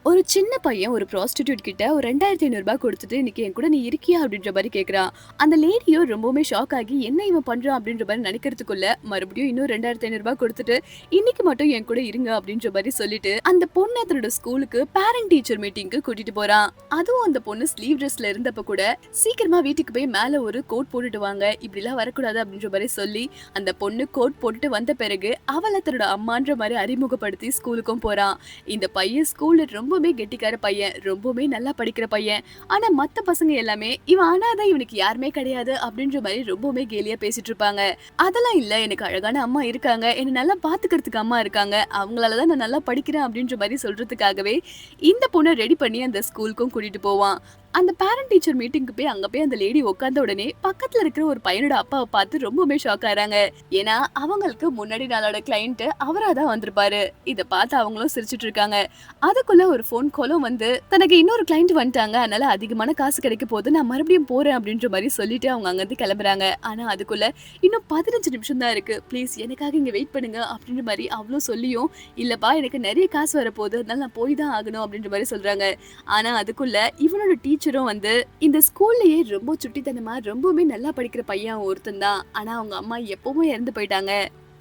ஒரு சின்ன பையன் ஒரு ப்ராஸ்டிடியூட் கிட்ட ஒரு 2500 கொடுத்துட்டு, "இன்னைக்கு என் கூட நீ இருக்கியா?" அப்படின்ற மாரி கேட்குறான். அந்த லேடியும் ரொம்பவுமே ஷாக் ஆகி, "என்ன இவன் பண்றான்?" அப்படின்ற மாரி நெனைக்கிறதுக்குள்ள, மறுபடியும் இன்னும் 2500 கொடுத்துட்டு, "இன்னைக்கு மட்டும் என் கூட இருங்க." அப்படின்ற மாரி சொல்லிட்டு, அந்த பொண்ண தன்னோட ஸ்கூலுக்கு பேரண்ட் டீச்சர் மீட்டிங்க்கு கூட்டிட்டு போறான். அதுவும் அந்த பொண்ணு ஸ்லீவ் ட்ரெஸ்ல இருந்தப்ப கூட, "சீக்கிரமா வீட்டுக்கு போய் மேல ஒரு கோட் போட்டுட்டு வாங்க. இப்படிலாம் வரக்கூடாது." அப்படின்ற மாரி சொல்லி, அந்த பொண்ணு கோட் போட்டுட்டு வந்த பிறகு, அவள தன்னோட அம்மான்ற மாரி அறிமுகப்படுத்தி ஸ்கூலுக்கும் போறான். இந்த பையன் ஸ்கூல்ல ரொம்பவே கெட்டிக்கார பையன். ரொம்பவே நல்லா படிக்கிற பையன். ஆனா மத்த பசங்க எல்லாமே, "இவன் அனாதை, இவனுக்கு யாருமே கிடையாது." அப்படின்ற மாரி ரொம்பவுமே கேலியா பேசிட்டு இருப்பாங்க. அதெல்லாம் இல்ல, எனக்கு அழகான அம்மா இருக்காங்க. என்ன நல்லா பாத்துக்கிறதுக்கு அம்மா இருக்காங்க. அவங்களால தான் நான் நல்லா படிக்கிறேன் அப்படின்ற மாரி சொல்றதுக்காகவே, இந்த பொண்ண ரெடி பண்ணி அந்த ஸ்கூலுக்கும் கூட்டிட்டு போவான். அந்த பேரண்ட் டீச்சர் மீட்டிங்க்கு போய் அங்க போய் அந்த லேடி உட்கார்ந்த உடனே பக்கத்துல இருக்கிற ஒரு பையனோட அப்பாவ பார்த்து ரொம்பவே ஷாக் ஆறாங்க. ஏன்னா அவங்களுக்கு முன்னாடி நாளோட கிளையண்ட் அவரா தான் வந்திருப்பாரு. இத பார்த்து அவங்களும் சிரிச்சிட்டு இருக்காங்க. அதுக்குள்ள ஒரு ஃபோன் காலும் வந்து, தனக்கு இன்னொரு கிளையண்ட் வந்துட்டாங்க. அதனால அதிகமான காசு கிடைக்க போகுது. நான் மறுபடியும் போறேன் அப்படின்ற மாரி சொல்லிட்டு அவங்க அங்கருந்து கிளம்புறாங்க. ஆனா அதுக்குள்ள இன்னும் 15 நிமிஷம் தான் இருக்கு. ப்ளீஸ் எனக்காக இங்க வெயிட் பண்ணுங்க அப்படின்ற மாரி அவளும் சொல்லியும், இல்லப்பா எனக்கு நெறைய காசு வரப்போகுது. அதனால நான் போய் தான் ஆகணும் அப்படின்ற மாரி சொல்றாங்க. ஆனா அதுக்குள்ள இவனோட டீச்சரும் வந்து, இந்த ஸ்கூல்லயே ரொம்ப சுட்டித்தனமா ரொம்பவுமே நல்லா படிக்கிற பையன் ஒருத்தன் தான். ஆனா அவங்க அம்மா எப்பவும் இறந்து போயிட்டாங்க.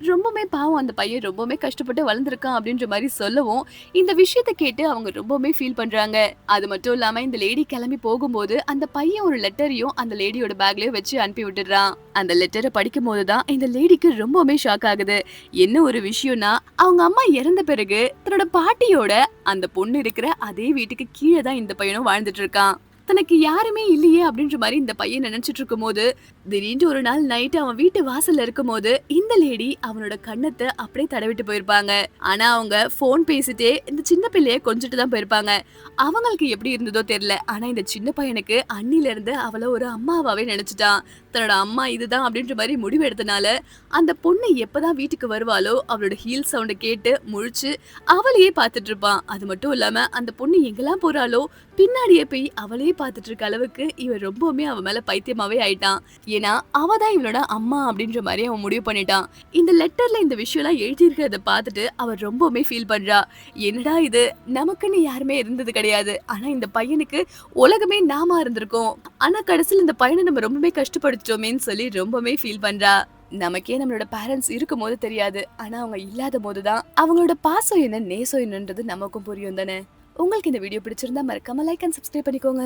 ரொம்பவுமே பாவம் அந்த பையன் ரொம்பவுமே கஷ்டப்பட்டு வளர்ந்துருக்கான் அப்படின்ற மாரி சொல்லவும், இந்த விஷயத்த கேட்டு அவங்க ரொம்பவுமே ஃபீல் பண்றாங்க. அது மட்டும் இல்லாம இந்த லேடி கிளம்பி போகும்போது, அந்த பையன் ஒரு லெட்டரையும் அந்த லேடியோட பேக்லயே வச்சு அனுப்பி விட்டுடுறான். அந்த லெட்டர படிக்கும்போது தான் இந்த லேடிக்கு ரொம்பவுமே ஷாக் ஆகுது. என்ன ஒரு விஷயம்னா, அவங்க அம்மா இறந்த பிறகு தன்னோட பாட்டியோட அந்த பொண்ணு இருக்கிற அதே வீட்டுக்கு கீழ தான் இந்த பையனும் வாழ்ந்துட்டு இருக்கான். தனக்கு யாருமே இல்லையே அப்படின்ற மாரி இந்த பையன் நினைச்சிட்டு இருக்கும்போது, திடீர்னு ஒரு நாள் நைட் அவன் வீட்டு வாசல்ல இருக்கும்போது, இந்த லேடி அவனோட கன்னத்த அப்படியே தடவிட்டு போயிருப்பாங்க. ஆனா அவங்க ஃபோன் பேசிட்டே இந்த சின்ன பிள்ளைய கொஞ்சிட்டு தான் போயிருப்பாங்க. அவங்களுக்கு எப்படி இருந்ததோ தெரியல. ஆனா இந்த சின்ன பையனுக்கு அன்னில இருந்து அவள ஒரு அம்மாவாவே நினைச்சுட்டான். தன்னோட அம்மா இதுதான் அப்படின்ற மாரி முடிவு எடுத்தனால, அந்த பொண்ணு எப்பதான் வீட்டுக்கு வருவாளோ, அவளோட ஹீல் சவுண்ட கேட்டு முழிச்சு அவளையே பார்த்துட்டு இருப்பான். அது மட்டும் இல்லாம அந்த பொண்ணு எங்கெல்லாம் போறாளோ, பின்னாடியே போய் அவளையே பார்த்துட்டு இருக்க அளவுக்கு இவன் ரொம்பவுமே அவ மேல பைத்தியமாவே ஆயிட்டான். ஏன்னா, அவ தான் இவனோட அம்மா அப்படின்ற மாரி அவன் முடிவு பண்ணிட்டான். இந்த லெட்டர்ல இந்த விஷயம்லாம் எழுதியிருக்கிறத பார்த்துட்டு அவ ரொம்பவுமே ஃபீல் பண்றா. என்னடா இது! நமக்குன்னு யாருமே இருந்தது கிடையாது. ஆனா இந்த பையனுக்கு உலகமே நாமா இருந்திருக்கோம். ஆனா கடைசில இந்த பையன நம்ம ரொம்பவே கஷ்டப்படுத்திட்டோமேன்னு சொல்லி ரொம்பவே ஃபீல் பண்றா. நமக்கே நம்மளோட பேரண்ட்ஸ் இருக்கும்போது தெரியாது. ஆனா அவங்க இல்லாதபோது தான் அவங்களோட பாசம் என்ன, நேசம் என்னன்றது நமக்கும் புரியும் தானே! உங்களுக்கு இந்த வீடியோ பிடிச்சிருந்தா மறக்காம லைக் அண்ட் சப்ஸ்கிரைப் பண்ணிக்கோங்க.